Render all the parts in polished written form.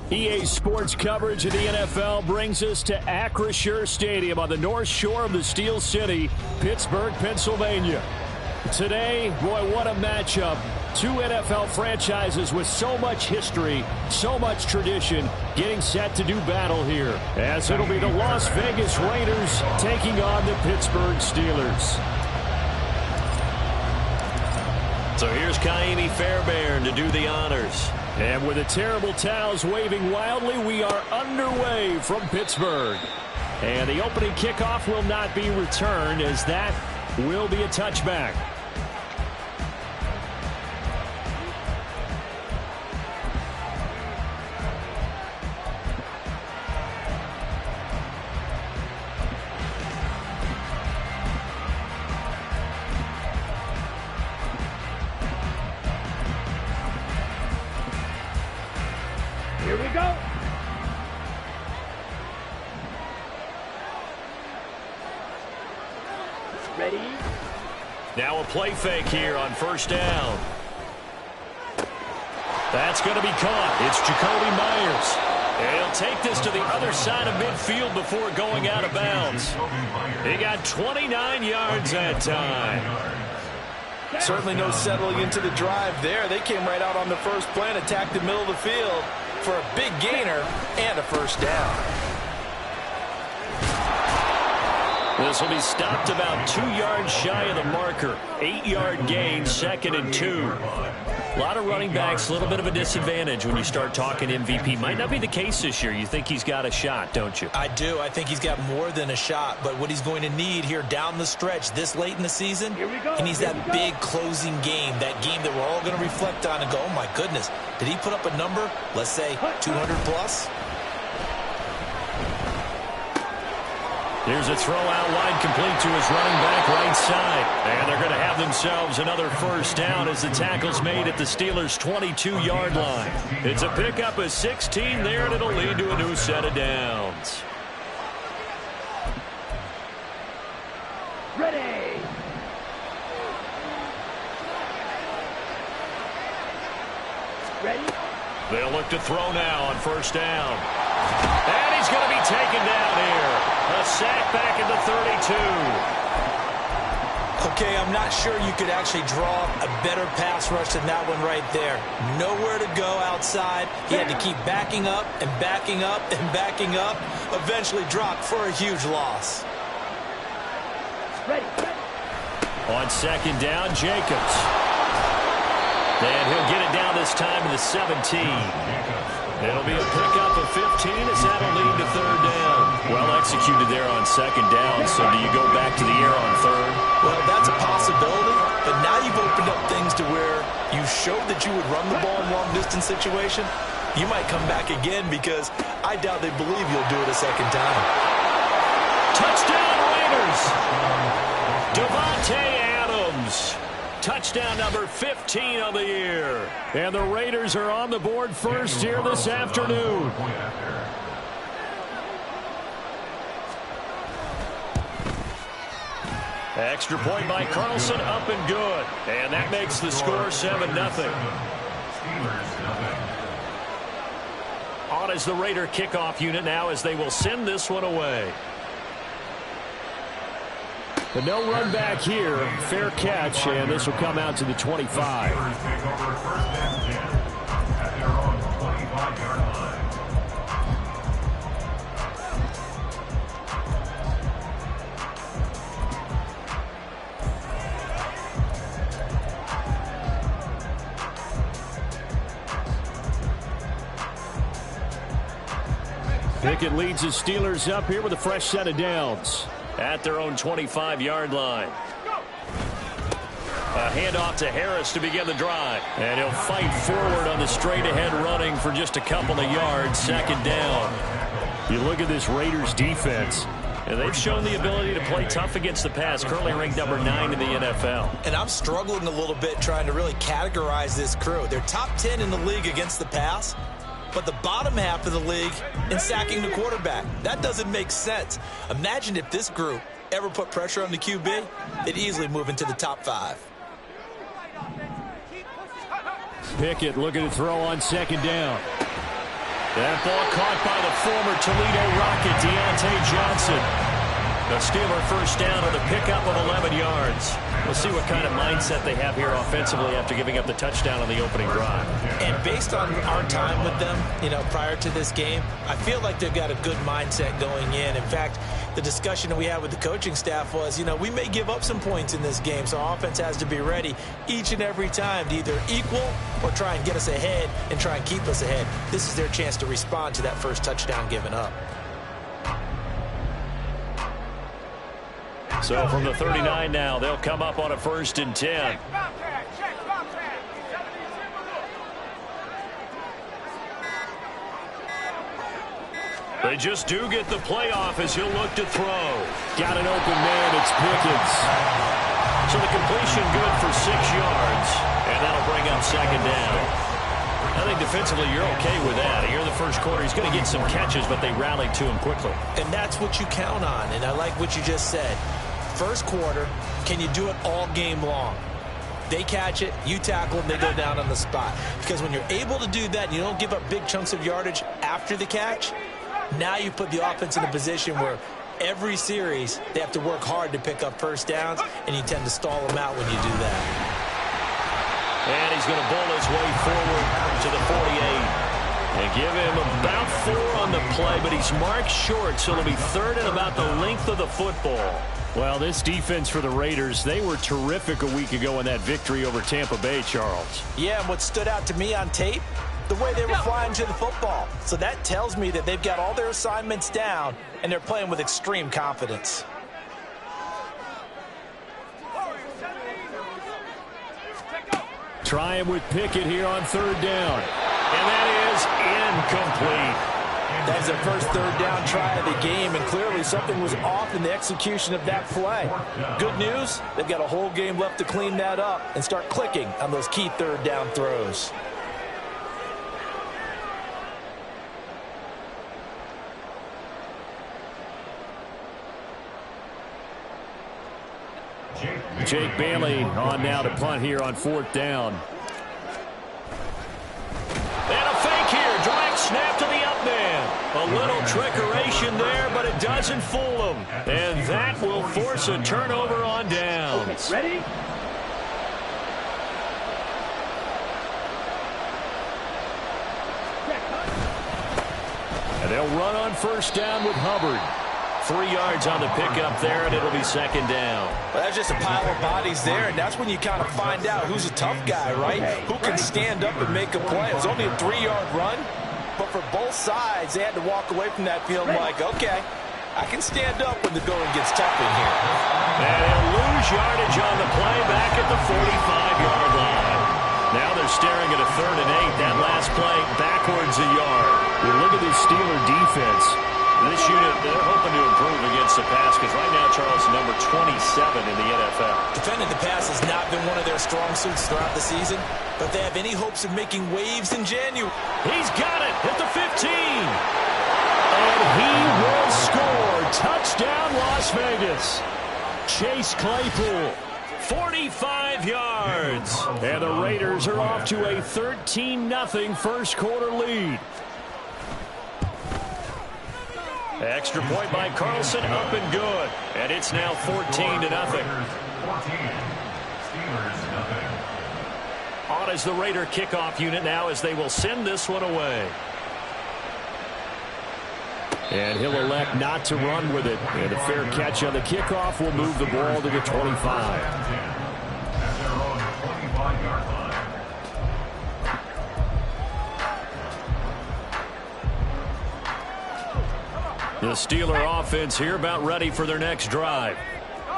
EA Sports coverage of the NFL brings us to Acrisure Stadium on the north shore of the Steel City, Pittsburgh, Pennsylvania. Today, boy, what a matchup. Two NFL franchises with so much history, so much tradition, getting set to do battle here. As it'll be the Las Vegas Raiders taking on the Pittsburgh Steelers. So here's Kaimi Fairbairn to do the honors. And with the terrible towels waving wildly, we are underway from Pittsburgh. And the opening kickoff will not be returned, as that will be a touchback. Here we go. Ready? Now a play fake here on first down. That's going to be caught. It's Jacoby Myers. And he'll take this to the other side of midfield before going out of bounds. He got 29 yards that time. Certainly no settling into the drive there. They came right out on the first play and attacked the middle of the field for a big gainer and a first down. This will be stopped about 2 yards shy of the marker. 8-yard gain, 2nd and 2. A lot of running backs, a little bit of a disadvantage when you start talking MVP. Might not be the case this year. You think he's got a shot, don't you? I do. I think he's got more than a shot. But what he's going to need here down the stretch this late in the season, he needs that big closing game, that game that we're all going to reflect on and go, oh, my goodness, did he put up a number, let's say 200 plus? Here's a throw out wide, complete to his running back right side. And they're going to have themselves another first down as the tackle's made at the Steelers' 22-yard line. It's a pickup of 16 there, and it'll lead to a new set of downs. Ready. Ready. They'll look to throw now on first down. And he's going to be taken down here. A sack back at the 32. Okay, I'm not sure you could actually draw a better pass rush than that one right there. Nowhere to go outside. He had to keep backing up and backing up and backing up. Eventually dropped for a huge loss. Ready. On second down, Jacobs. And he'll get it down this time to the 17. It'll be a pickup of 15 as that'll lead to third down. Well executed there on second down, so do you go back to the air on third? Well, that's a possibility, but now you've opened up things to where you showed that you would run the ball in long-distance situation. You might come back again because I doubt they believe you'll do it a second time. Touchdown Raiders! Devontae Adams. Touchdown number 15 of the year. And the Raiders are on the board first here this afternoon. Extra point by Carlson, up and good. And that makes the score 7-0. On is the Raider kickoff unit now as they will send this one away. But no run back here. Fair catch, and this will come out to the 25. Pickett leads the Steelers up here with a fresh set of downs. At their own 25-yard line. A handoff to Harris to begin the drive. And he'll fight forward on the straight-ahead running for just a couple of yards. Second down. You look at this Raiders defense. And they've shown the ability to play tough against the pass, currently ranked number 9 in the NFL. And I'm struggling a little bit trying to really categorize this crew. They're top 10 in the league against the pass, but the bottom half of the league in sacking the quarterback. That doesn't make sense. Imagine if this group ever put pressure on the QB, they'd easily move into the top 5. Pickett looking to throw on second down. That ball caught by the former Toledo Rocket, Deontay Johnson. The Steeler first down on the pickup of 11 yards. We'll see what kind of mindset they have here offensively after giving up the touchdown on the opening drive. And based on our time with them, prior to this game, I feel like they've got a good mindset going in. In fact, the discussion that we had with the coaching staff was, we may give up some points in this game, so our offense has to be ready each and every time to either equal or try and get us ahead and try and keep us ahead. This is their chance to respond to that first touchdown given up. So from the 39 now, they'll come up on a 1st and 10. They just do get the playoff as he'll look to throw. Got an open man, it's Pickens. So the completion good for 6 yards, and that'll bring up 2nd down. I think defensively you're okay with that. Here in the first quarter, he's going to get some catches, but they rallied to him quickly. And that's what you count on, and I like what you just said. First quarter, can you do it all game long? They catch it, you tackle them, they go down on the spot. Because when you're able to do that and you don't give up big chunks of yardage after the catch, now you put the offense in a position where every series they have to work hard to pick up first downs, and you tend to stall them out when you do that. And he's going to bull his way forward to the 48. And give him about 4 on the play, but he's marked short, so it'll be 3rd and about the length of the football. Well, this defense for the Raiders, they were terrific a week ago in that victory over Tampa Bay, Charles. Yeah, and what stood out to me on tape, the way they were flying to the football. So that tells me that they've got all their assignments down, and they're playing with extreme confidence. Try him with Pickett here on 3rd down. And that is incomplete. That's their first 3rd down try of the game, and clearly something was off in the execution of that play. Good news, they've got a whole game left to clean that up and start clicking on those key 3rd down throws. Jake Bailey on now to punt here on 4th down. And a fake here. Direct snap to the up man. A little trickeration there, but it doesn't fool him. And that will force a turnover on downs. Okay, ready? And they'll run on 1st down with Hubbard. 3 yards on the pickup there, and it'll be 2nd down. Well, that's just a pile of bodies there, and that's when you kind of find out who's a tough guy, right? Who can stand up and make a play. It was only a 3-yard run, but for both sides, they had to walk away from that field like, okay, I can stand up when the going gets tough in here. And he'll lose yardage on the play back at the 45-yard line. Now they're staring at a 3rd and 8. That last play backwards a yard. You look at this Steeler defense. This unit, they're hoping to improve against the pass because right now, Charles, number 27 in the NFL. Defending the pass has not been one of their strong suits throughout the season, but they have any hopes of making waves in January. He's got it at the 15. And he will score. Touchdown, Las Vegas. Chase Claypool, 45 yards. And the Raiders are off to a 13-0 first quarter lead. Extra point by Carlson, up and good. And it's now 14-0. On is the Raider kickoff unit now as they will send this one away. And he'll elect not to run with it. And a fair catch on the kickoff will move the ball to the 25. The Steeler offense here about ready for their next drive.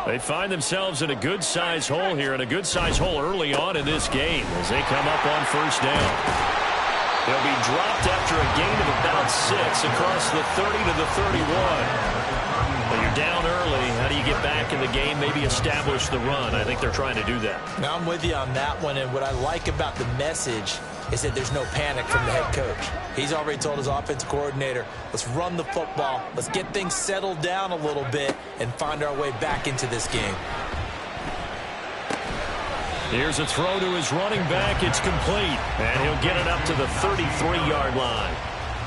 They find themselves in a good-sized hole here, and a good-sized hole early on in this game as they come up on 1st down. They'll be dropped after a gain of about 6 across the 30 to the 31. But you're down early. How do you get back in the game, maybe establish the run? I think they're trying to do that. Now, I'm with you on that one, and what I like about the message is that there's no panic from the head coach. He's already told his offensive coordinator, let's run the football, let's get things settled down a little bit and find our way back into this game. Here's a throw to his running back. It's complete, and he'll get it up to the 33-yard line.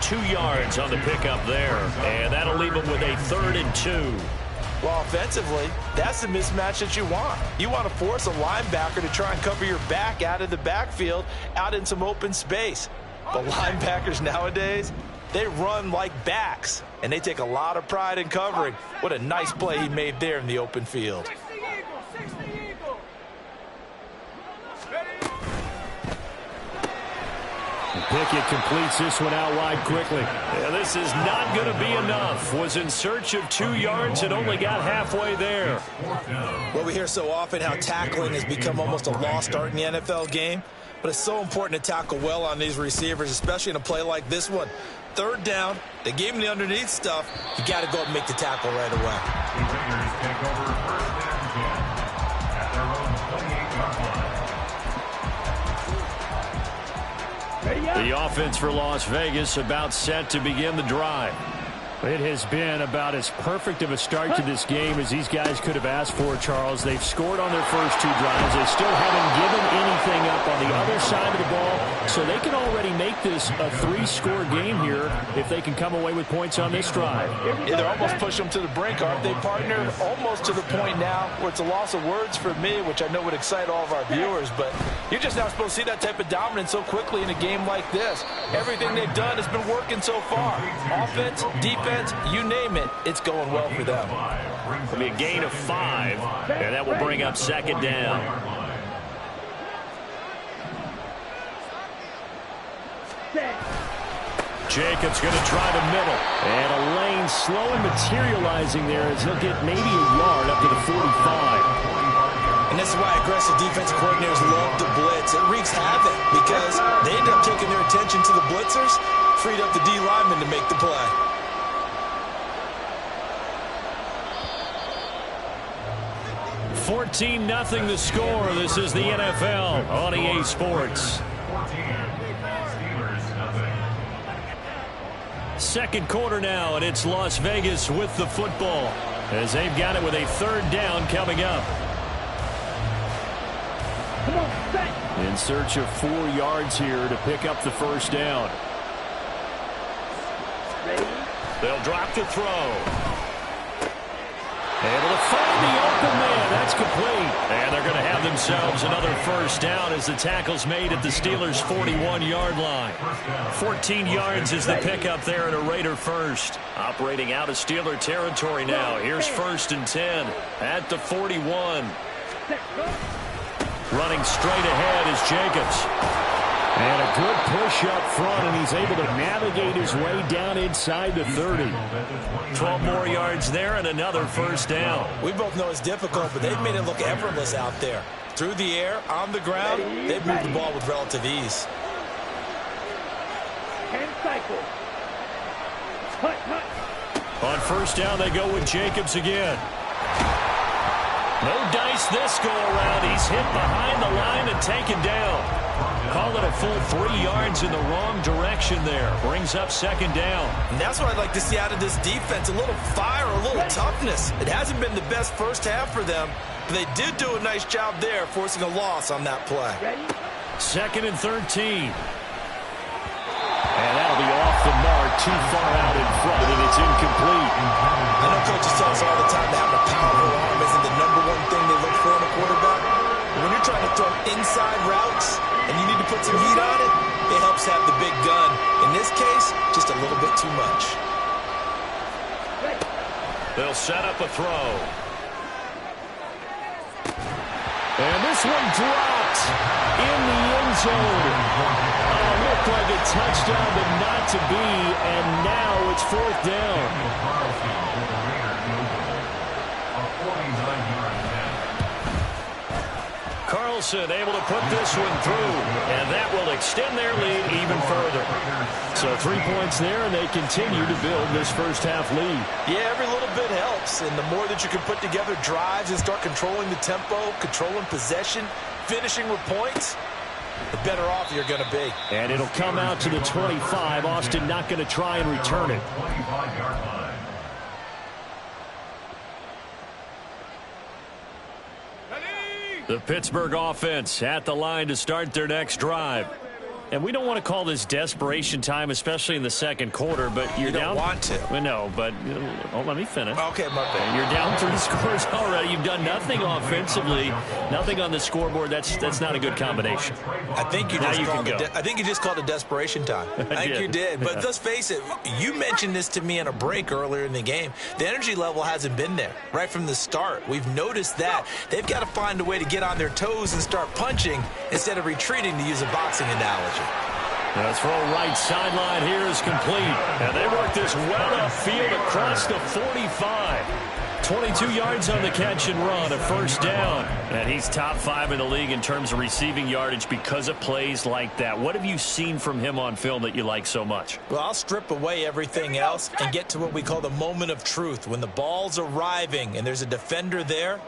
2 yards on the pickup there. And that'll leave them with a 3rd and 2. Well, offensively, that's the mismatch that you want. You want to force a linebacker to try and cover your back out of the backfield, out in some open space. But linebackers nowadays, they run like backs, and they take a lot of pride in covering. What a nice play he made there in the open field. Pickett completes this one out wide quickly. Yeah, this is not going to be enough. Was in search of 2 yards and only got halfway there. Well, we hear so often how tackling has become almost a lost art in the NFL game. But it's so important to tackle well on these receivers, especially in a play like this one. 3rd down, they gave him the underneath stuff. You got to go up and make the tackle right away. The offense for Las Vegas about set to begin the drive. It has been about as perfect of a start to this game as these guys could have asked for, Charles. They've scored on their first 2 drives. They still haven't given anything up on the other side of the ball, so they can already make this a 3-score game here if they can come away with points on this drive. Yeah, they're almost pushing them to the brink, aren't they, partner? Almost to the point now where it's a loss of words for me, which I know would excite all of our viewers, but you're just not supposed to see that type of dominance so quickly in a game like this. Everything they've done has been working so far. Offense, defense, you name it, it's going well for them. It'll be a gain of 5, and that will bring up 2nd down. Jacobs going to try the middle. And a lane slow and materializing there as he'll get maybe a yard up to the 45. And this is why aggressive defensive coordinators love to blitz. It wreaks havoc because they end up taking their attention to the blitzers, freed up the D lineman to make the play. 14-0 the score. This is the NFL on EA Sports. Second quarter now, and it's Las Vegas with the football as they've got it with a 3rd down coming up. Come on, set. In search of 4 yards here to pick up the 1st down. Ready? They'll drop to throw. Able to find the open man. That's complete. And they're going to have themselves another 1st down as the tackle's made at the Steelers' 41-yard line. 14 yards is the pickup there at a Raider 1st. Operating out of Steeler territory now. Here's 1st and 10 at the 41. Running straight ahead is Jacobs. And a good push up front, and he's able to navigate his way down inside the 30. 12 more yards there and another 1st down. We both know it's difficult, but they've made it look effortless out there. Through the air, on the ground, they've moved the ball with relative ease. 10 cycles. Hut, hut. On 1st down, they go with Jacobs again. No dice this go around. He's hit behind the line and taken down. Call it a full 3 yards in the wrong direction there. Brings up 2nd down. And that's what I'd like to see out of this defense. A little fire, a little toughness. It hasn't been the best first half for them, but they did do a nice job there, forcing a loss on that play. Ready? 2nd and 13. And that'll be off the mark, too far out in front, and it's incomplete. I know coaches tell us all the time that having a powerful arm isn't the #1 thing they look for in a quarterback. But when you're trying to throw inside routes and you need to put some heat on it, it helps have the big gun. In this case, just a little bit too much. They'll set up a throw. And this one dropped in the end zone. Looked like a touchdown, but not to be, and now it's 4th down. Carlson able to put this one through, and that will extend their lead even further. So 3 points there, and they continue to build this first half lead. Yeah, every little bit helps, and the more that you can put together drives and start controlling the tempo, controlling possession, finishing with points, the better off you're going to be. And it'll come out to the 25. Austin not going to try and return it. The Pittsburgh offense at the line to start their next drive. And we don't want to call this desperation time, especially in the second quarter, but you're you down. Don't want to. Well, no, but let me finish. Okay, my bad. You're down 3 scores already. You've done nothing offensively, nothing on the scoreboard. That's not a good combination. I think you just called it desperation time. I think you did. But let's face it, you mentioned this to me in a break earlier in the game. The energy level hasn't been there right from the start. We've noticed that. They've got to find a way to get on their toes and start punching instead of retreating, to use a boxing analogy. The throw right sideline here is complete. And they work this well upfield across the 45. 22 yards on the catch and run, a first down. And he's top 5 in the league in terms of receiving yardage because of plays like that. What have you seen from him on film that you like so much? Well, I'll strip away everything else and get to what we call the moment of truth. When the ball's arriving and there's a defender there,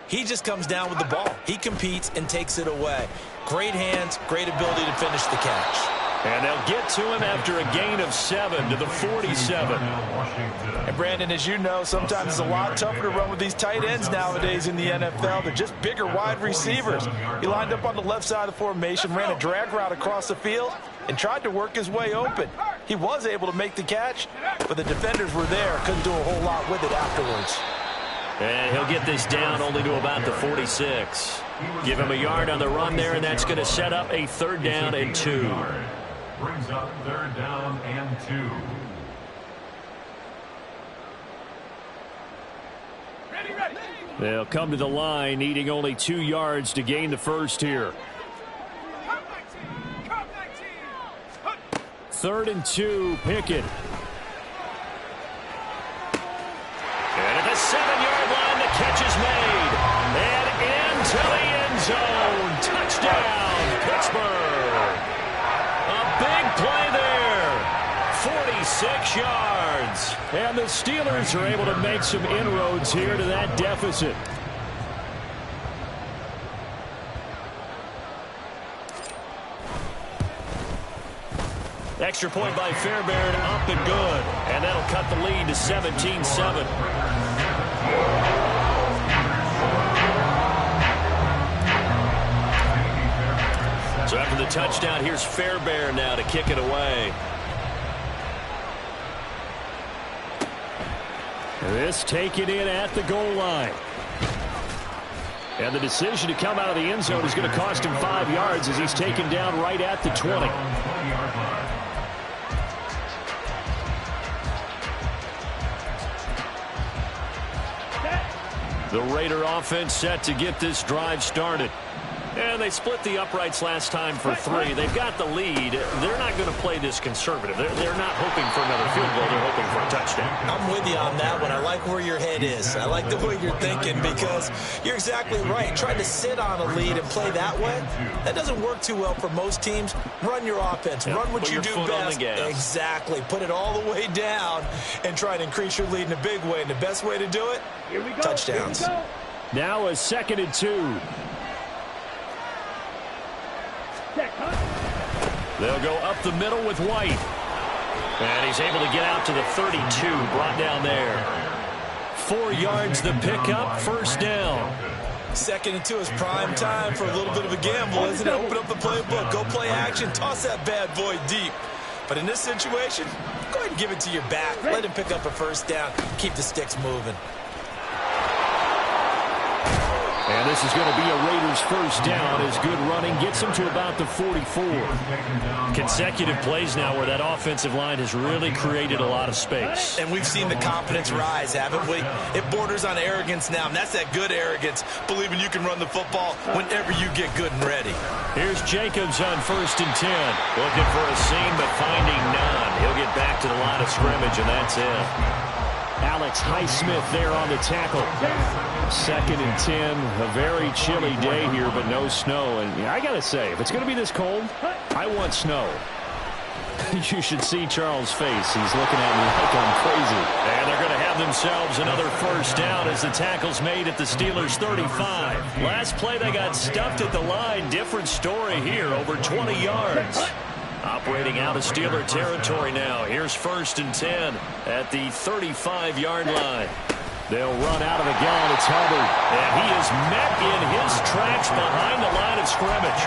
he just comes down with the ball. He competes and takes it away. Great hands, great ability to finish the catch. And they'll get to him after a gain of 7 to the 47. And Brandon, as you know, sometimes it's a lot tougher to run with these tight ends nowadays in the NFL. They're just bigger wide receivers. He lined up on the left side of the formation, ran a drag route across the field, and tried to work his way open. He was able to make the catch, but the defenders were there. Couldn't do a whole lot with it afterwards. And he'll get this down only to about the 46. Give him a yard on the run there, and that's going to set up a 3rd down and 2. Brings up 3rd down and 2. Ready. They'll come to the line, needing only 2 yards to gain the first here. 3rd and 2, Pickett. And at the 7-yard line, the catch is made. And into the end zone. Touchdown, Pittsburgh. A big play there. 46 yards. And the Steelers are able to make some inroads here to that deficit. Extra point by Fairbairn, up and good. And that'll cut the lead to 17-7. So after the touchdown, here's Fairbairn now to kick it away. This taken in at the goal line. And the decision to come out of the end zone is going to cost him 5 yards as he's taken down right at the 20. The Raider offense set to get this drive started. And they split the uprights last time for 3. They've got the lead. They're not going to play this conservative. They're not hoping for another field goal. They're hoping for a touchdown. I'm with you on that one. I like where your head is. I like the way you're thinking because you're exactly right. Trying to sit on a lead and play that way, that doesn't work too well for most teams. Run your offense. Run what you do best. Exactly. Put it all the way down and try to increase your lead in a big way. And the best way to do it, touchdowns. Now a 2nd and 2. They'll go up the middle with White. And he's able to get out to the 32, brought down there. 4 yards the pickup, first down. 2nd and 2 is prime time for a little bit of a gamble, isn't it? Open up the playbook, go play action, toss that bad boy deep. But in this situation, go ahead and give it to your back. Let him pick up a first down, keep the sticks moving. And this is going to be a Raiders first down as good running gets them to about the 44. Consecutive plays now where that offensive line has really created a lot of space. And we've seen the confidence rise, haven't we? It borders on arrogance now, and that's that good arrogance, believing you can run the football whenever you get good and ready. Here's Jacobs on 1st and 10. Looking for a seam, but finding none. He'll get back to the line of scrimmage, and that's it. Alex Highsmith there on the tackle. 2nd and 10. A very chilly day here, but no snow. And I got to say, if it's going to be this cold, I want snow. You should see Charles' face. He's looking at me like I'm crazy. And they're going to have themselves another first down as the tackle's made at the Steelers' 35. Last play, they got stuffed at the line. Different story here, over 20 yards. Operating out of Steeler territory now. Here's 1st and 10 at the 35-yard line. They'll run out of the gun. It's Hubbard. And he is met in his tracks behind the line of scrimmage.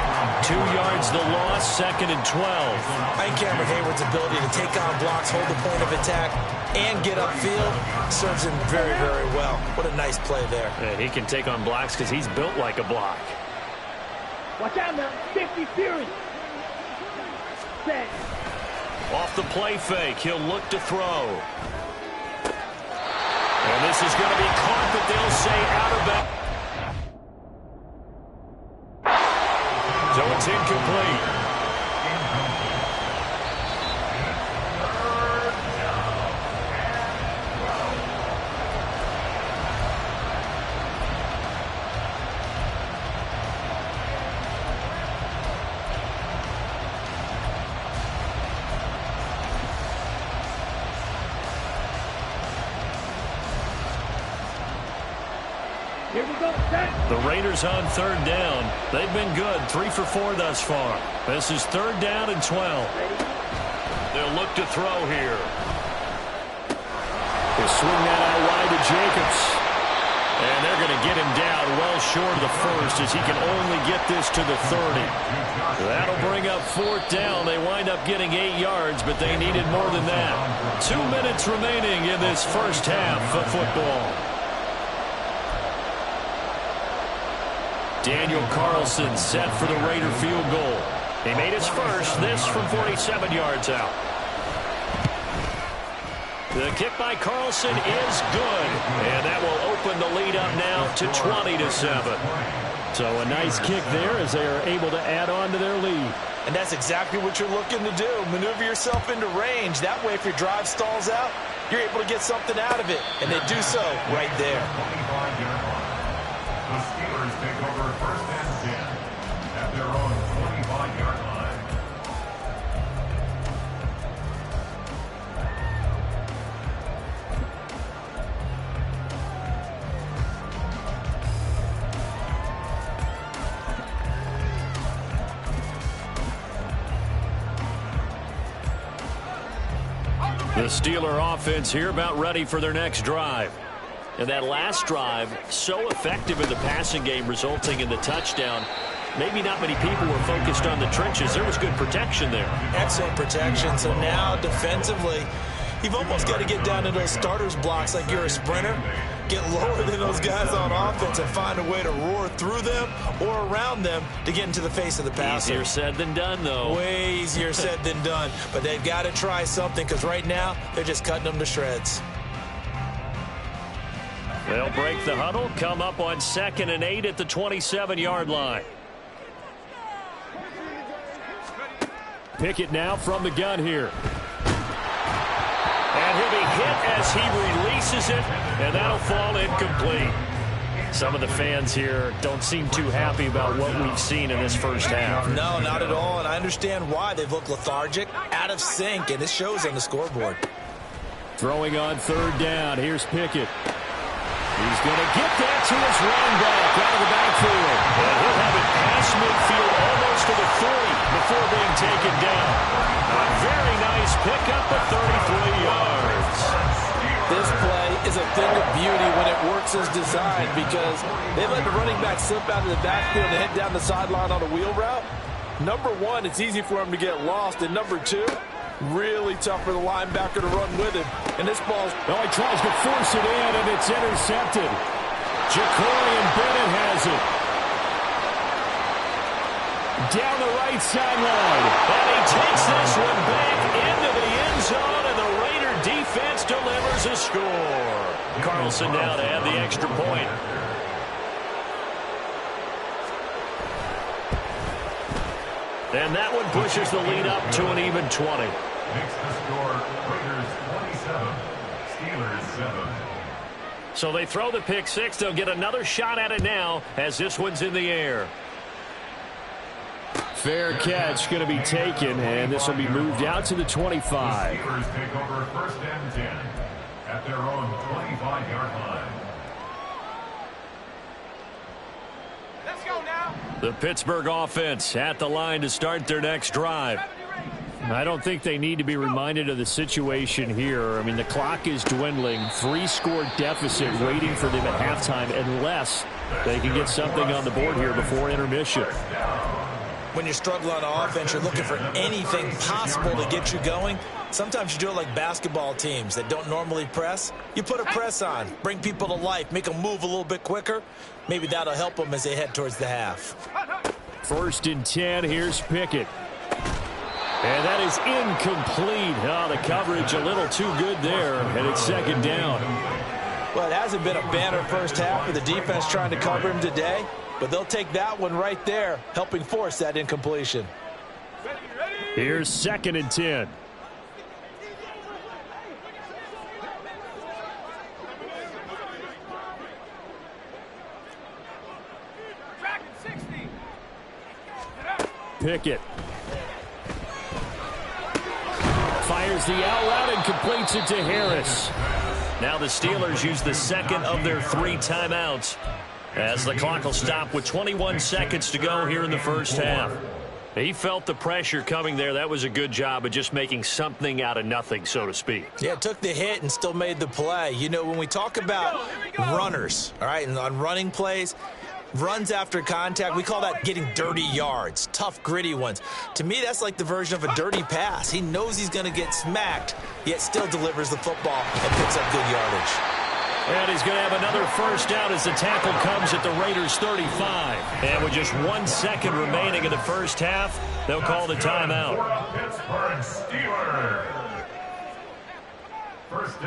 2 yards the loss, 2nd and 12. I think Cameron Hayward's ability to take on blocks, hold the point of attack, and get upfield serves him very, very well. What a nice play there. And he can take on blocks because he's built like a block. Watch out now. 50 Fury. Set. Off the play fake, he'll look to throw. And this is going to be caught, but they'll say out of bounds. So it's incomplete. Here we go. Set. The Raiders on 3rd down. They've been good, 3 for 4 thus far. This is 3rd down and 12. They'll look to throw here. They swing that out wide to Jacobs. And they're going to get him down well short of the first as he can only get this to the 30. That'll bring up 4th down. They wind up getting 8 yards, but they needed more than that. 2 minutes remaining in this first half of football. Daniel Carlson set for the Raider field goal. He made his first, this from 47 yards out. The kick by Carlson is good, and that will open the lead up now to 20-7. So a nice kick there as they are able to add on to their lead. And that's exactly what you're looking to do. Maneuver yourself into range. That way, if your drive stalls out, you're able to get something out of it. And they do so right there. The Steelers take over 1st and 10 at their own 25-yard line. The Steeler offense here about ready for their next drive. And that last drive, so effective in the passing game, resulting in the touchdown. Maybe not many people were focused on the trenches. There was good protection there. Excellent protection. So now, defensively, you've almost got to get down to those starters blocks like you're a sprinter. Get lower than those guys on offense and find a way to roar through them or around them to get into the face of the passer. Easier said than done, though. Way easier said than done. But they've got to try something because right now, they're just cutting them to shreds. They'll break the huddle, come up on 2nd and 8 at the 27-yard line. Pickett now from the gun here. And he'll be hit as he releases it, and that'll fall incomplete. Some of the fans here don't seem too happy about what we've seen in this first half. No, not at all, and I understand why. They've looked lethargic, out of sync, and it shows on the scoreboard. Throwing on 3rd down. Here's Pickett. He's going to get that to his running back out of the backfield. And he'll have it past midfield almost to the 40 before being taken down. A very nice pickup of 33 yards. This play is a thing of beauty when it works as designed because they let the running back slip out of the backfield and head down the sideline on a wheel route. Number one, it's easy for him to get lost. And number two, really tough for the linebacker to run with him. And this ball's... Oh, he tries to force it in, and it's intercepted. Jacorian Bennett has it. Down the right sideline. And he takes this one back into the end zone, and the Raider defense delivers a score. Carlson now to add the extra point. And that one pushes the lead up to an even 20. Makes the score Raiders 27, Steelers 7. So they throw the pick six. They'll get another shot at it now as this one's in the air. Fair catch going to be taken, and this will be moved out to the 25. The Steelers take over 1st and 10 at their own 25-yard line. The Pittsburgh offense at the line to start their next drive. I don't think they need to be reminded of the situation here. I mean, the clock is dwindling. 3-score deficit waiting for them at halftime unless they can get something on the board here before intermission. When you struggle on offense, you're looking for anything possible to get you going. Sometimes you do it like basketball teams that don't normally press. You put a press on, bring people to life, make them move a little bit quicker. Maybe that'll help them as they head towards the half. 1st and 10. Here's Pickett. And that is incomplete. Oh, the coverage a little too good there, and it's 2nd down. Well, it hasn't been a banner first half with the defense trying to cover him today, but they'll take that one right there, helping force that incompletion. Here's 2nd and 10. Pickett fires the out route and completes it to Harris. Now the Steelers use the 2nd of their 3 timeouts as the clock will stop with 21 seconds to go here in the first half. He felt the pressure coming there. That was a good job of just making something out of nothing, so to speak. Yeah, took the hit and still made the play. You know, when we talk about runners, all right, and on running plays, runs after contact, we call that getting dirty yards, tough, gritty ones. To me, that's like the version of a dirty pass. He knows he's going to get smacked, yet still delivers the football and picks up good yardage. And he's going to have another first down as the tackle comes at the Raiders' 35. And with just 1 second remaining in the first half, they'll call the timeout.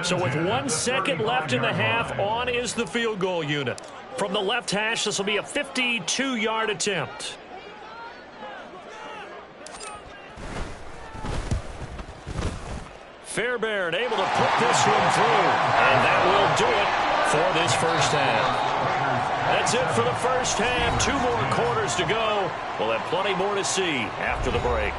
So with 1 second left in the half, on is the field goal unit. From the left hash, this will be a 52-yard attempt. Fairbairn able to put this one through. And that will do it for this first half. That's it for the first half. 2 more quarters to go. We'll have plenty more to see after the break.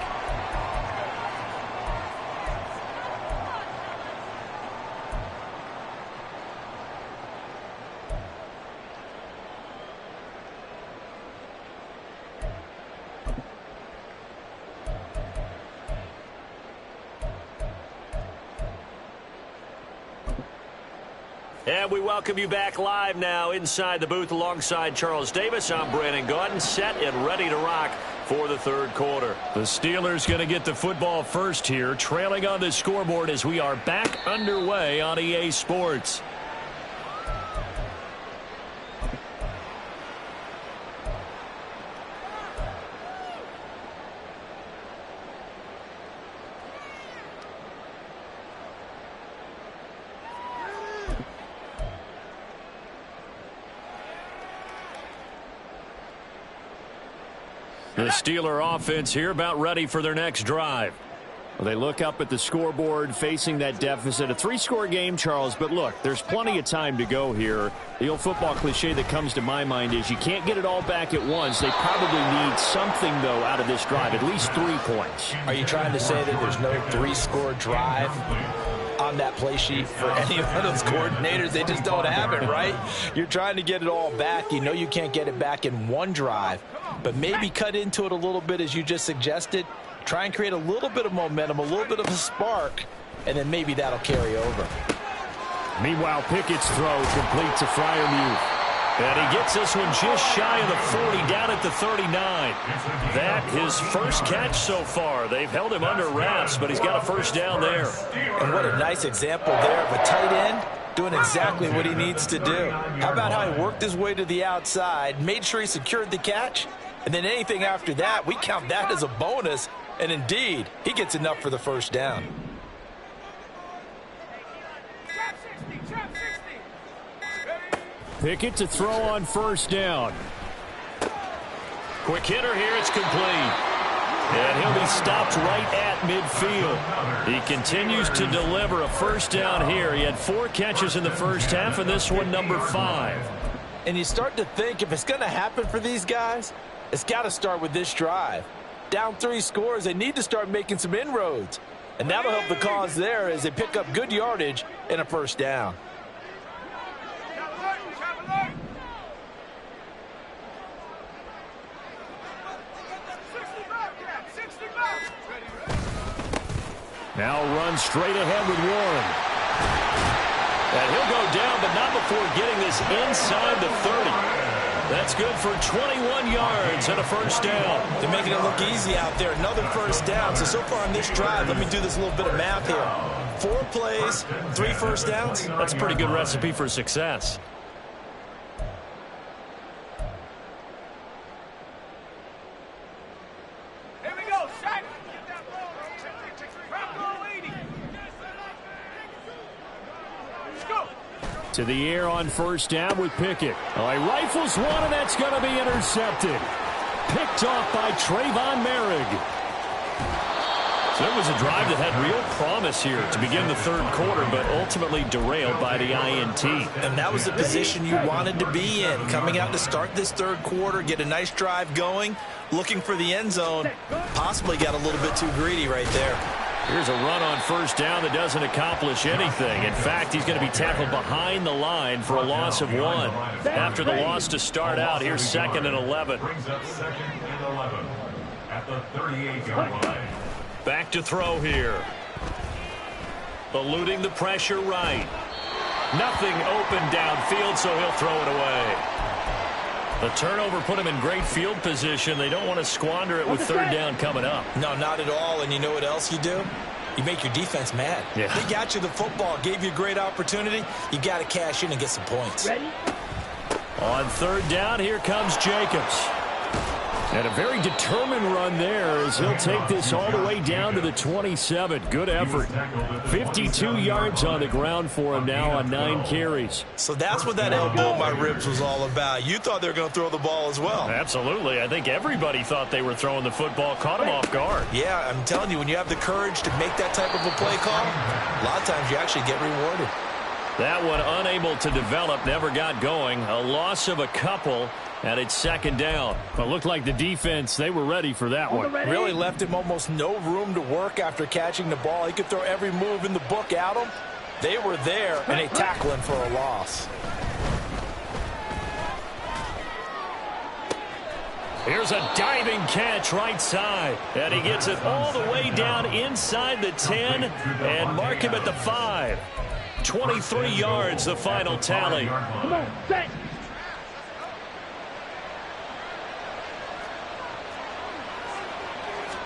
And we welcome you back live now inside the booth alongside Charles Davis. I'm Brandon Gaudin, set and ready to rock for the 3rd quarter. The Steelers going to get the football first here, trailing on the scoreboard as we are back underway on EA Sports. The Steeler offense here about ready for their next drive. Well, they look up at the scoreboard facing that deficit. A 3-score game, Charles, but look, there's plenty of time to go here. The old football cliche that comes to my mind is you can't get it all back at once. They probably need something, though, out of this drive, at least 3 points. Are you trying to say that there's no 3-score drive on that play sheet for any of those coordinators? They just don't have it, right? You're trying to get it all back. You know you can't get it back in one drive, but maybe cut into it a little bit as you just suggested. Try and create a little bit of momentum, a little bit of a spark, and then maybe that'll carry over. Meanwhile, Pickett's throw complete to Freiermuth. And he gets this one just shy of the 40, down at the 39. That his first catch so far. They've held him under wraps, but he's got a first down there. And what a nice example there of a tight end doing exactly what he needs to do. How about how he worked his way to the outside, made sure he secured the catch, and then anything after that, we count that as a bonus. And indeed, he gets enough for the first down. Pickett to throw on first down. Quick hitter here, it's complete. And he'll be stopped right at midfield. He continues to deliver a first down here. He had 4 catches in the first half, and this one number 5. And you start to think if it's going to happen for these guys, it's got to start with this drive. Down 3 scores, they need to start making some inroads. And that'll help the cause there as they pick up good yardage and a first down. Now runs straight ahead with Warren. And he'll go down, but not before getting this inside the 30. That's good for 21 yards and a first down. They're making it look easy out there. Another first down. So far on this drive, let me do this little bit of math here. 4 plays, 3 first downs. That's a pretty good recipe for success. Here we go, Shaq. Bravo 80. Let's go. To the air on first down with Pickett. Oh, he rifles one, and that's going to be intercepted. Picked off by Trayvon Merrick. So it was a drive that had real promise here to begin the third quarter, but ultimately derailed by the INT. And that was the position you wanted to be in. Coming out to start this third quarter, get a nice drive going, looking for the end zone. Possibly got a little bit too greedy right there. Here's a run on first down that doesn't accomplish anything. In fact, he's going to be tackled behind the line for a loss of 1. After the loss to start out, here's 2nd and 11. Brings up 2nd and 11 at the 38-yard line. Back to throw here. Eluding the pressure right. Nothing open downfield, so he'll throw it away. The turnover put him in great field position. They don't want to squander it with third down coming up. No, not at all. And you know what else you do? You make your defense mad. Yeah. They got you the football, gave you a great opportunity. You got to cash in and get some points. Ready? On third down, here comes Jacobs. And a very determined run there as he'll take this all the way down to the 27. Good effort. 52 yards on the ground for him now on 9 carries. So that's what that elbow in my ribs was all about. You thought they were going to throw the ball as well. Absolutely. I think everybody thought they were throwing the football. Caught him off guard. Yeah, I'm telling you, when you have the courage to make that type of a play call, a lot of times you actually get rewarded. That one unable to develop, never got going. A loss of a couple, and it's 2nd down. But it looked like the defense, they were ready for that one. Really left him almost no room to work after catching the ball. He could throw every move in the book at him. They were there, and they tackle him for a loss. Here's a diving catch right side. And he gets it all the way down inside the 10 and mark him at the 5. 23 yards, the final tally. Come on, set.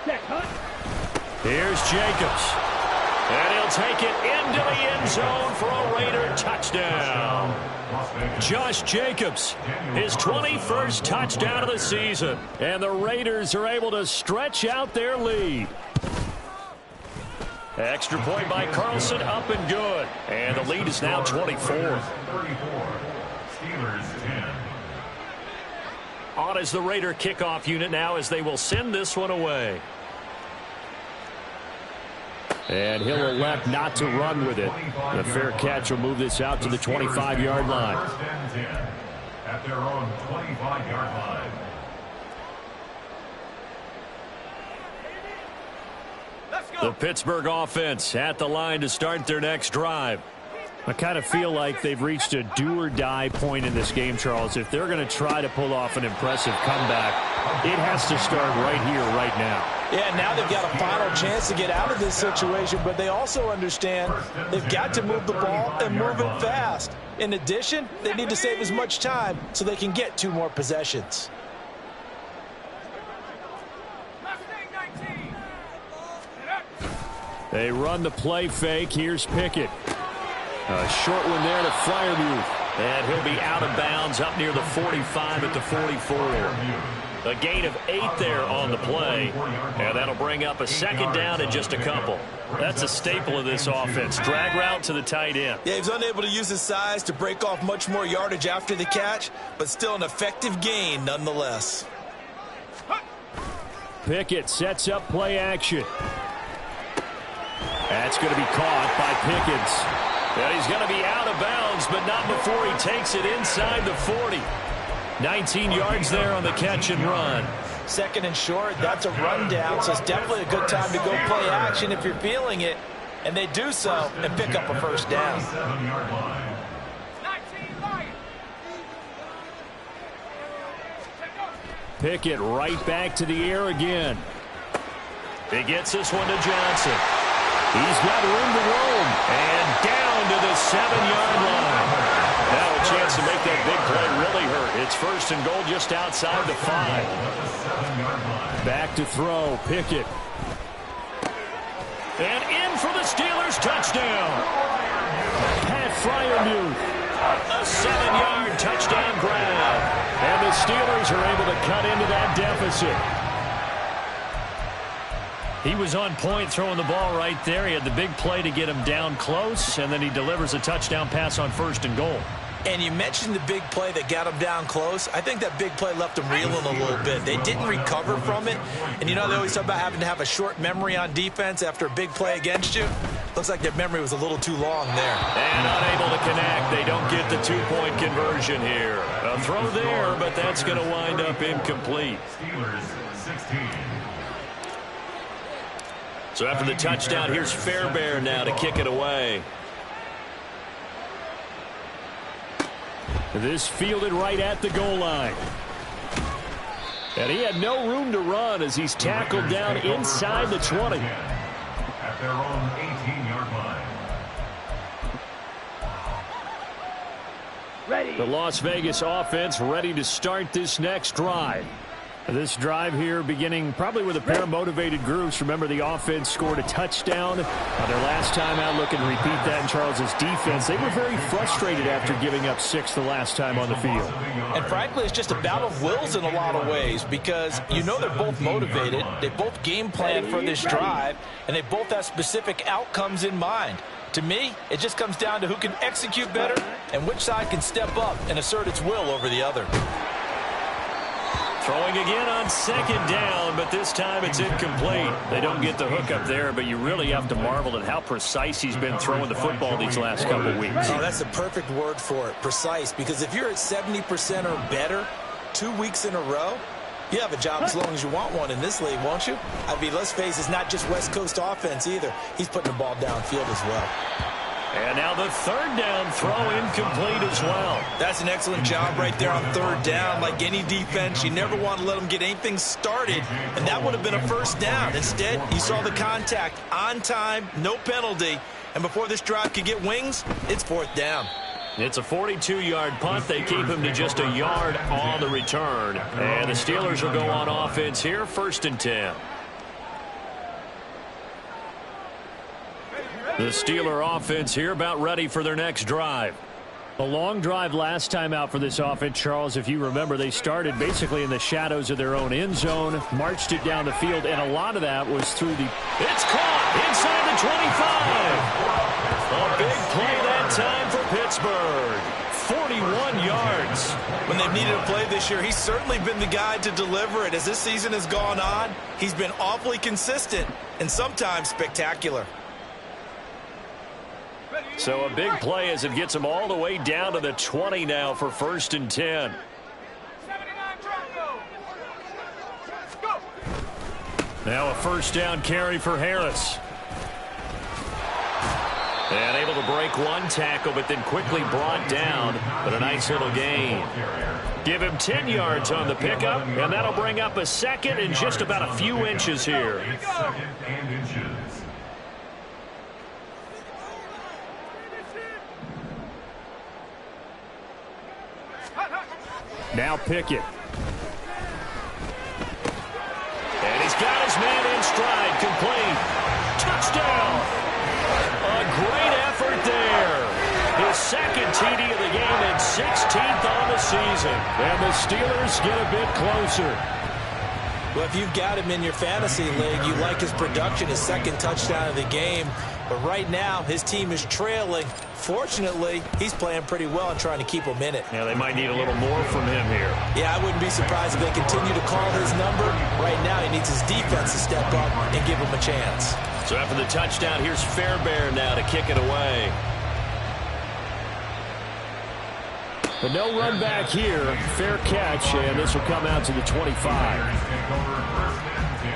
Set, huh? Here's Jacobs. And he'll take it into the end zone for a Raider touchdown. Josh Jacobs, his 21st touchdown of the season. And the Raiders are able to stretch out their lead. Extra point by Carlson, up and good. And the lead is now 24. 34. Steelers 10. On is the Raider kickoff unit now as they will send this one away. And he'll elect not to run with it. The fair catch will move this out to the 25-yard line. First and 10 at their own 25-yard line. The Pittsburgh offense at the line to start their next drive. I kind of feel like they've reached a do-or-die point in this game, Charles. If they're going to try to pull off an impressive comeback, it has to start right here, right now. Yeah, now they've got a final chance to get out of this situation, but they also understand they've got to move the ball and move it fast. In addition, they need to save as much time so they can get 2 more possessions. They run the play fake. Here's Pickett. A short one there to Freiermuth. And he'll be out of bounds up near the 45 at the 44. A gain of 8 there on the play. And that'll bring up a 2nd down and just a couple. That's a staple of this offense. Drag route to the tight end. Yeah, he's unable to use his size to break off much more yardage after the catch, but still an effective gain nonetheless. Pickett sets up play action. That's going to be caught by Pickens. And he's going to be out of bounds, but not before he takes it inside the 40. 19 yards there on the catch and run. 2nd and short, that's a rundown, so it's definitely a good time to go play action if you're feeling it. And they do so and pick up a first down. 7-yard line. Pickett right back to the air again. He gets this one to Johnson. He's got room to roam. And down to the 7-yard line. Now a chance to make that big play really hurt. It's 1st and goal just outside the 5. Back to throw. Pickett. And in for the Steelers. Touchdown. Pat Fryermuth. A 7-yard touchdown grab. And the Steelers are able to cut into that deficit. He was on point throwing the ball right there. He had the big play to get him down close, and then he delivers a touchdown pass on 1st and goal. And you mentioned the big play that got him down close. I think that big play left him reeling a little bit. They didn't recover from it. And you know they always talk about having to have a short memory on defense after a big play against you. Looks like their memory was a little too long there. And unable to connect. They don't get the 2-point conversion here. A throw there, but that's going to wind up incomplete. Steelers 16. So after the touchdown, here's Fairbairn now to kick it away. This fielded right at the goal line. And he had no room to run as he's tackled down inside the 20. At their own 18-yard line. Ready. The Las Vegas offense ready to start this next drive. This drive here beginning probably with a pair of motivated groups. Remember, the offense scored a touchdown their last time out. Looking to repeat that in Charles's defense. They were very frustrated after giving up 6 the last time on the field. And frankly, it's just a battle of wills in a lot of ways because you know they're both motivated. They both game plan for this drive, and they both have specific outcomes in mind. To me, it just comes down to who can execute better and which side can step up and assert its will over the other. Throwing again on 2nd down, but this time it's incomplete. They don't get the hook up there, but you really have to marvel at how precise he's been throwing the football these last couple weeks. Oh, that's the perfect word for it, precise, because if you're at 70% or better 2 weeks in a row, you have a job as long as you want one in this league, won't you? I mean, let's face it, it's not just West Coast offense either. He's putting the ball downfield as well. And now the 3rd down throw incomplete as well. That's an excellent job right there on 3rd down. Like any defense, you never want to let them get anything started, and that would have been a 1st down. Instead, you saw the contact on time, no penalty, and before this drive could get wings, it's 4th down. It's a 42-yard punt. They keep him to just a yard on the return. And the Steelers will go on offense here, 1st and 10. The Steeler offense here about ready for their next drive. A long drive last time out for this offense, Charles. If you remember, they started basically in the shadows of their own end zone, marched it down the field, and a lot of that was through the... It's caught inside the 25. A big play that time for Pittsburgh. 41 yards. When they've needed a play this year, he's certainly been the guy to deliver it. As this season has gone on, he's been awfully consistent and sometimes spectacular. So a big play as it gets them all the way down to the 20 now for 1st and 10. 79 Bronco. Go. Now a 1st down carry for Harris. And able to break one tackle, but then quickly brought down. But a nice little gain. Give him 10 yards on the pickup, and that'll bring up a 2nd and just about a few inches here. 2nd and inches. Now Pickett. And he's got his man in stride, complete. Touchdown. A great effort there. His 2nd TD of the game and 16th on the season. And the Steelers get a bit closer. Well, if you've got him in your fantasy league, you like his production, his 2nd touchdown of the game. But right now, his team is trailing. Fortunately, he's playing pretty well and trying to keep him in it. Yeah, they might need a little more from him here. Yeah, I wouldn't be surprised if they continue to call his number. Right now, he needs his defense to step up and give him a chance. So after the touchdown, here's Fairbairn now to kick it away. But no run back here. Fair catch, and this will come out to the 25. Take over 1st and 10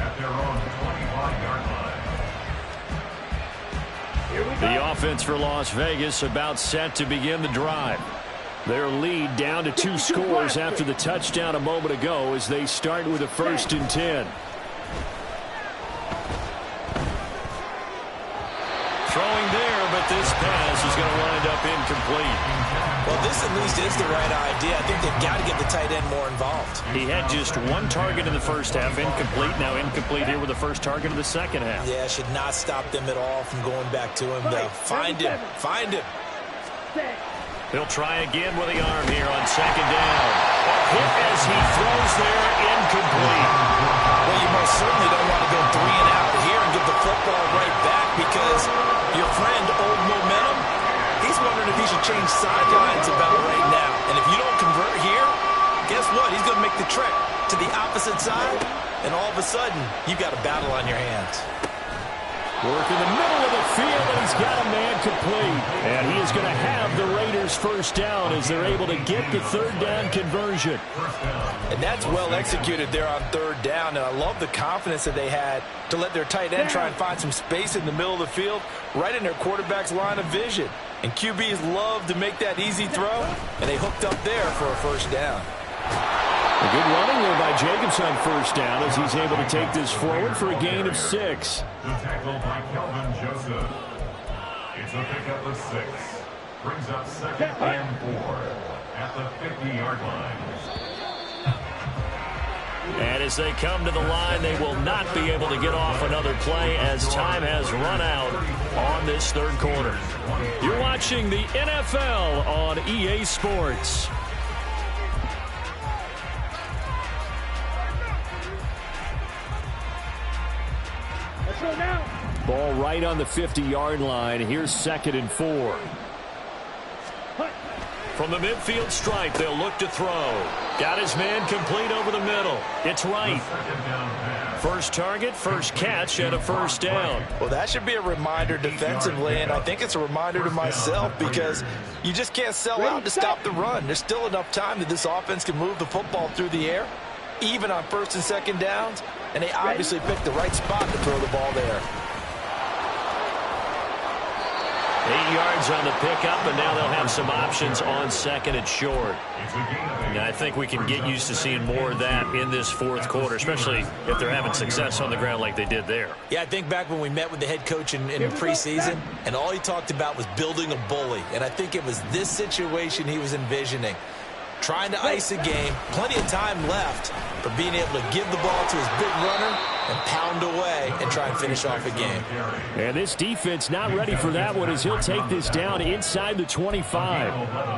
at their own 25-yard line. The offense for Las Vegas about set to begin the drive. Their lead down to 2 scores after the touchdown a moment ago as they start with a 1st and 10. up incomplete. Well, this at least is the right idea. I think they've got to get the tight end more involved. He had just one target in the first half, incomplete. Now incomplete here with the first target of the second half. Yeah, should not stop them at all from going back to him, though. Find him. Find him. He'll try again with the arm here on second down. Hit as he throws there, incomplete. Well, you most certainly don't want to go 3 and out here and give the football right back because your friend, Old Momentum, he's wondering if he should change sidelines about right now. And if you don't convert here, guess what? He's going to make the trek to the opposite side, and all of a sudden, you've got a battle on your hands. Work in the middle of the field, and he's got a man complete. And he is going to have the Raiders first down as they're able to get the third down conversion. And that's well executed there on third down. And I love the confidence that they had to let their tight end try and find some space in the middle of the field, right in their quarterback's line of vision. And QBs love to make that easy throw, and they hooked up there for a first down. A good running there by Jacobs on first down as he's able to take this forward for a gain of 6. The tackle by Kelvin Joseph. It's a pickup of 6. Brings up 2nd and 4 at the 50-yard line. And as they come to the line, they will not be able to get off another play as time has run out on this third quarter. You're watching the NFL on EA Sports. Ball right on the 50-yard line. Here's 2nd and 4. From the midfield stripe, they'll look to throw. Got his man complete over the middle. It's right. First target, first catch, and a first down. Well, that should be a reminder defensively, and I think it's a reminder to myself because you just can't sell out to stop the run. There's still enough time that this offense can move the football through the air, even on first and second downs, and they obviously picked the right spot to throw the ball there. 8 yards on the pickup, and now they'll have some options on second and short. And I think we can get used to seeing more of that in this fourth quarter, especially if they're having success on the ground like they did there. Yeah, I think back when we met with the head coach in preseason, and all he talked about was building a bully. And I think it was this situation he was envisioning. Trying to ice a game, plenty of time left, but being able to give the ball to his big runner and pound away and try and finish off a game. And this defense not ready for that one as he'll take this down inside the 25.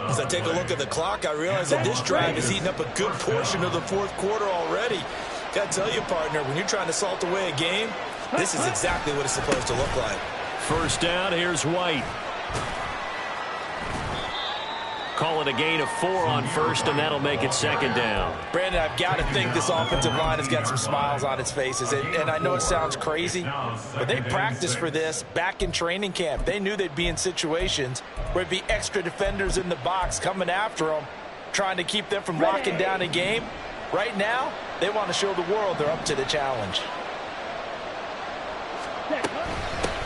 As I take a look at the clock, I realize that this drive is eating up a good portion of the fourth quarter already. Got to tell you, partner, when you're trying to salt away a game, this is exactly what it's supposed to look like. First down, here's White. Call it a gain of 4 on first, and that'll make it second down. Brandon, I've got to think this offensive line has got some smiles on its faces. And I know it sounds crazy, but they practiced for this back in training camp. They knew they'd be in situations where it'd be extra defenders in the box coming after them, trying to keep them from locking down a game. Right now, they want to show the world they're up to the challenge.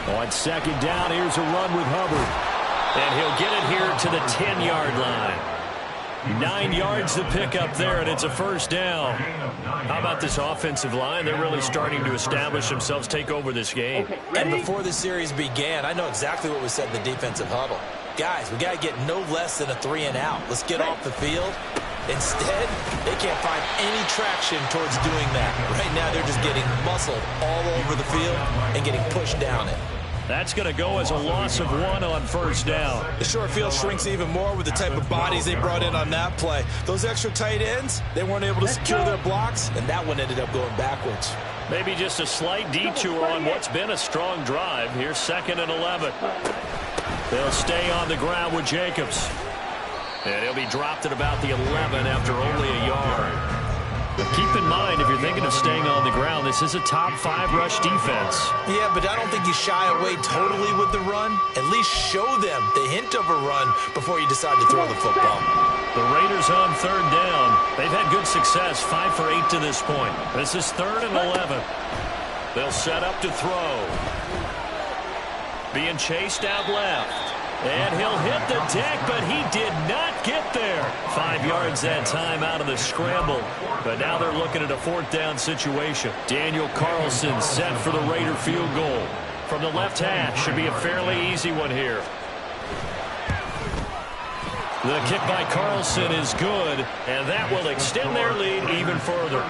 On second down, here's a run with Hubbard. And he'll get it here to the 10-yard line. 9 yards to pick up there, and it's a first down. How about this offensive line? They're really starting to establish themselves, take over this game. And before the series began, I know exactly what was said in the defensive huddle. Guys, we got to get no less than a 3 and out. Let's get off the field. Instead, they can't find any traction towards doing that. Right now, they're just getting muscled all over the field and getting pushed down it. That's going to go as a loss of 1 on first down. The short field shrinks even more with the type of bodies they brought in on that play. Those extra tight ends, they weren't able to secure their blocks, and that one ended up going backwards. Maybe just a slight detour on what's been a strong drive. Here's 2nd and 11. They'll stay on the ground with Jacobs. And he'll be dropped at about the 11 after only a yard. Keep in mind, if you're thinking of staying on the ground, this is a top 5 rush defense. Yeah, but I don't think you shy away totally with the run. At least show them the hint of a run before you decide to throw the football. The Raiders on third down. They've had good success, 5 for 8 to this point. This is 3rd and 11. They'll set up to throw. Being chased out left. And he'll hit the deck, but he did not get there. 5 yards that time out of the scramble. But now they're looking at a 4th down situation. Daniel Carlson set for the Raider field goal. From the left hash, should be a fairly easy one here. The kick by Carlson is good, and that will extend their lead even further.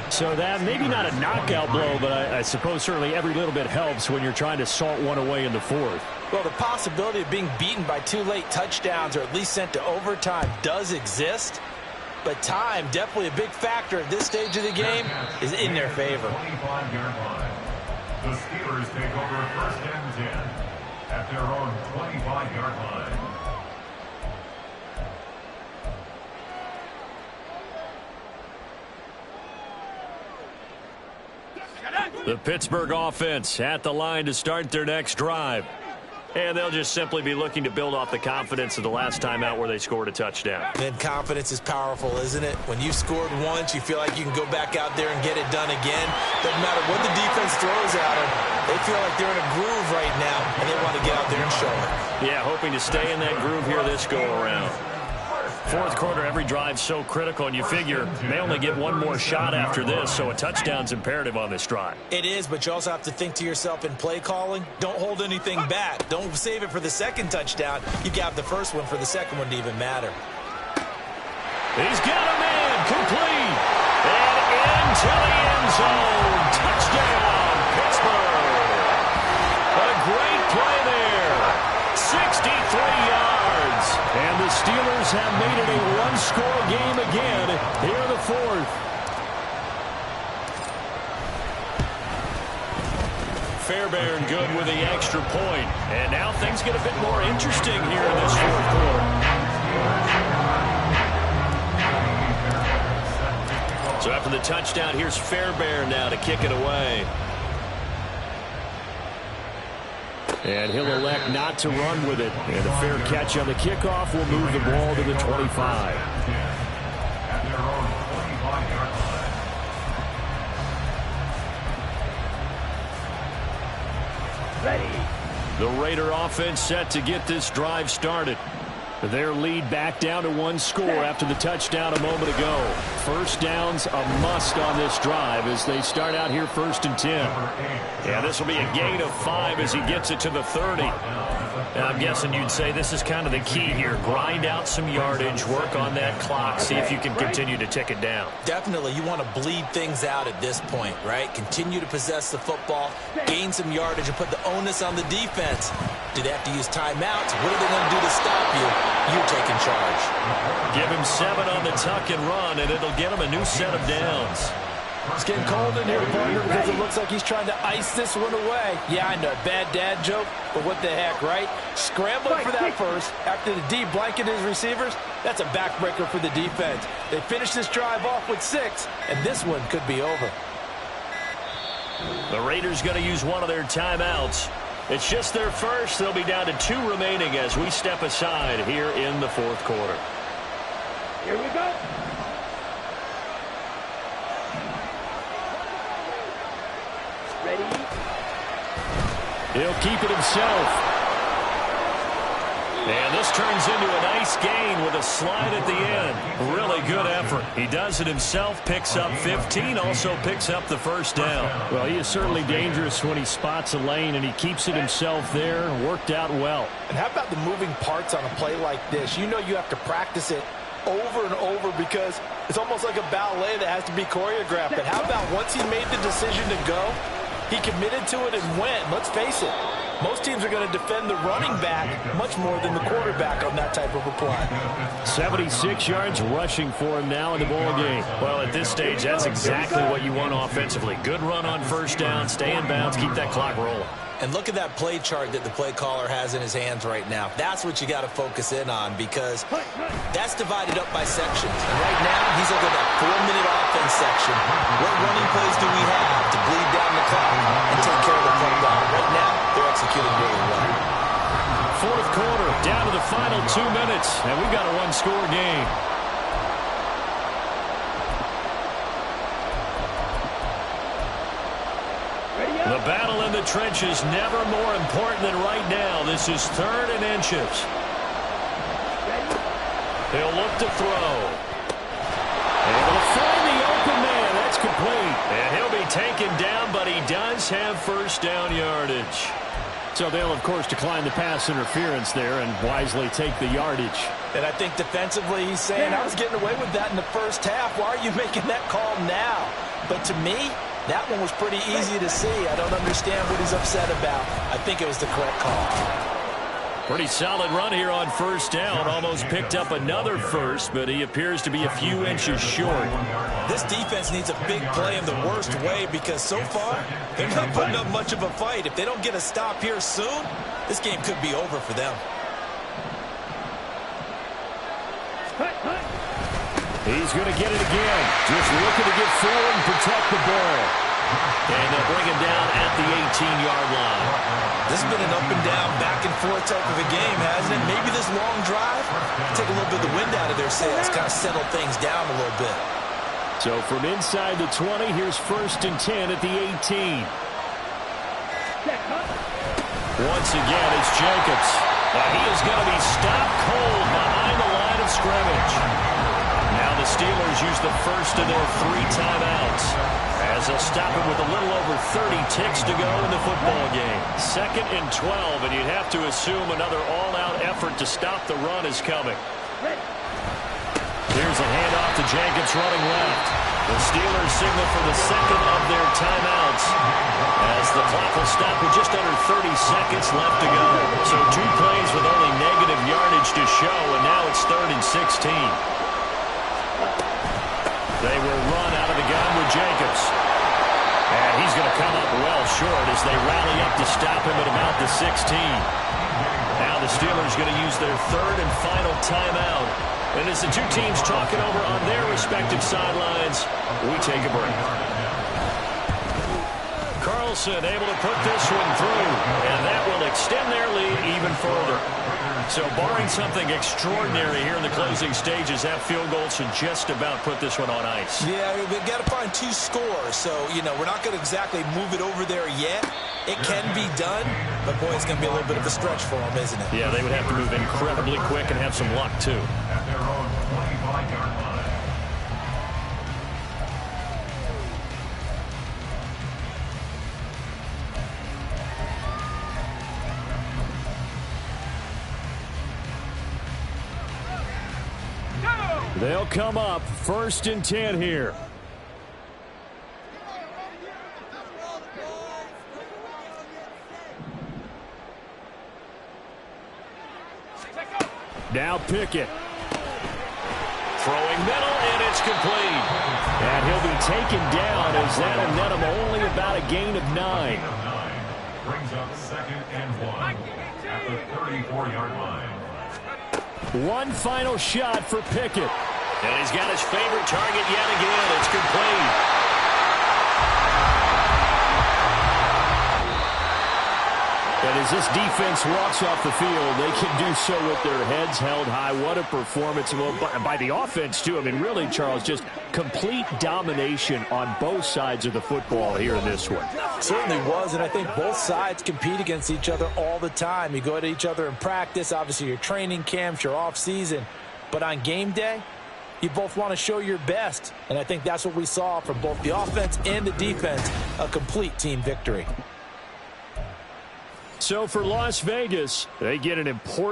So that maybe not a knockout blow, but I suppose certainly every little bit helps when you're trying to salt one away in the fourth. Well, the possibility of being beaten by 2 late touchdowns or at least sent to overtime does exist, but time, definitely a big factor at this stage of the game, is in their favor. 25-yard line. The Steelers take over 1st and 10 at their own 25-yard line. The Pittsburgh offense at the line to start their next drive. And they'll just simply be looking to build off the confidence of the last time out where they scored a touchdown. And confidence is powerful, isn't it? When you've scored once, you feel like you can go back out there and get it done again. Doesn't matter what the defense throws at them. They feel like they're in a groove right now, and they want to get out there and show it. Yeah, hoping to stay in that groove here this go-around. Fourth quarter, every drive's so critical, and you figure they only get one more shot after this, so a touchdown's imperative on this drive. It is, but you also have to think to yourself in play calling, don't hold anything back. Don't save it for the second touchdown. You got the first one for the second one to even matter. He's got a man complete. And into the end zone. Touchdown, Pittsburgh. A great play there. 63 yards. And the Steelers have made it a one-score game again here in the fourth. Fairbairn good with the extra point. And now things get a bit more interesting here in this fourth quarter. So after the touchdown, here's Fairbairn now to kick it away. And he'll elect not to run with it. And a fair catch on the kickoff will move the ball to the 25. At their own 25-yard line. Ready. The Raider offense set to get this drive started. Their lead back down to one score after the touchdown a moment ago. First down's a must on this drive as they start out here 1st and 10. Yeah, this will be a gain of 5 as he gets it to the 30. And I'm guessing you'd say this is kind of the key here. Grind out some yardage, work on that clock, see if you can continue to tick it down. Definitely, you want to bleed things out at this point, right? Continue to possess the football, gain some yardage, and put the onus on the defense. Do they have to use timeouts? What are they going to do to stop you? You're taking charge. Give him 7 on the tuck and run, and it'll get him a new set of downs. It's getting cold in here, partner, because it looks like he's trying to ice this one away. Yeah, I know, bad dad joke, but what the heck, right? Scrambling for that first after the D blanketed his receivers. That's a backbreaker for the defense. They finished this drive off with 6, and this one could be over. The Raiders going to use one of their timeouts. It's just their first. They'll be down to 2 remaining as we step aside here in the fourth quarter. Here we go. Ready. He'll keep it himself. And this turns into a nice gain with a slide at the end. Really good effort. He does it himself, picks up 15, also picks up the first down. Well, he is certainly dangerous when he spots a lane, and he keeps it himself there. Worked out well. And how about the moving parts on a play like this? You know you have to practice it over and over because it's almost like a ballet that has to be choreographed. But how about once he made the decision to go, he committed to it and went. Let's face it. Most teams are going to defend the running back much more than the quarterback on that type of a play. 76 yards rushing for him now in the ball game. Well, at this stage, that's exactly what you want offensively. Good run on first down, stay in bounds, keep that clock rolling. And look at that play chart that the play caller has in his hands right now. That's what you got to focus in on because that's divided up by sections. And right now, he's looking at that 4-minute offense section. What running plays do we have to bleed down the clock and take care of the football? Right now, they're executing really well. Fourth quarter, down to the final 2 minutes, and we've got a one-score game. The battle in the trenches never more important than right now. This is 3rd and inches. He'll look to throw. Able to find the open man. That's complete. And he'll be taken down, but he does have first down yardage. So they'll, of course, decline the pass interference there and wisely take the yardage. And I think defensively he's saying, I was getting away with that in the first half. Why are you making that call now? But to me, that one was pretty easy to see. I don't understand what he's upset about. I think it was the correct call. Pretty solid run here on first down. Almost picked up another first, but he appears to be a few inches short. This defense needs a big play in the worst way because so far, they're not putting up much of a fight. If they don't get a stop here soon, this game could be over for them. He's going to get it again. Just looking to get forward and protect the ball. And they'll bring him down at the 18-yard line. This has been an up-and-down, back-and-forth type of a game, hasn't it? Maybe this long drive take a little bit of the wind out of their sails, kind of settle things down a little bit. So from inside the 20, here's 1st and 10 at the 18. Once again, it's Jacobs. Now he is going to be stopped cold behind the line of scrimmage. Now the Steelers use the first of their 3 timeouts as they'll stop it with a little over 30 ticks to go in the football game. 2nd and 12, and you'd have to assume another all-out effort to stop the run is coming. Here's a handoff to Jacobs running left. The Steelers signal for the 2nd of their timeouts as the clock will stop with just under 30 seconds left to go. So 2 plays with only negative yardage to show, and now it's 3rd and 16. They will run out of the gun with Jacobs. And he's going to come up well short as they rally up to stop him at about the 16. Now the Steelers going to use their 3rd and final timeout. And as the 2 teams talking over on their respective sidelines, we take a break. Carlson able to put this one through, and that will extend their lead even further. So barring something extraordinary here in the closing stages, that field goal should just about put this one on ice. Yeah, we've got to find 2 scores. So, we're not going to exactly move it over there yet. It can be done, but, boy, it's going to be a little bit of a stretch for them, isn't it? Yeah, they would have to move incredibly quick and have some luck, too. At their own 25-yard line. They'll come up 1st and 10 here. Now Pickett. Throwing middle, and it's complete. And he'll be taken down as that'll net him only about a gain of 9. Brings up 2nd and 1 at the 34-yard line. One final shot for Pickett. And he's got his favorite target yet again. It's complete. And as this defense walks off the field, they can do so with their heads held high. What a performance by the offense, too. I mean, really, Charles, just complete domination on both sides of the football here in this one. Certainly was, and I think both sides compete against each other all the time. You go at each other in practice, obviously your training camps, your off-season. But on game day, you both want to show your best. And I think that's what we saw from both the offense and the defense, a complete team victory. So for Las Vegas, they get an important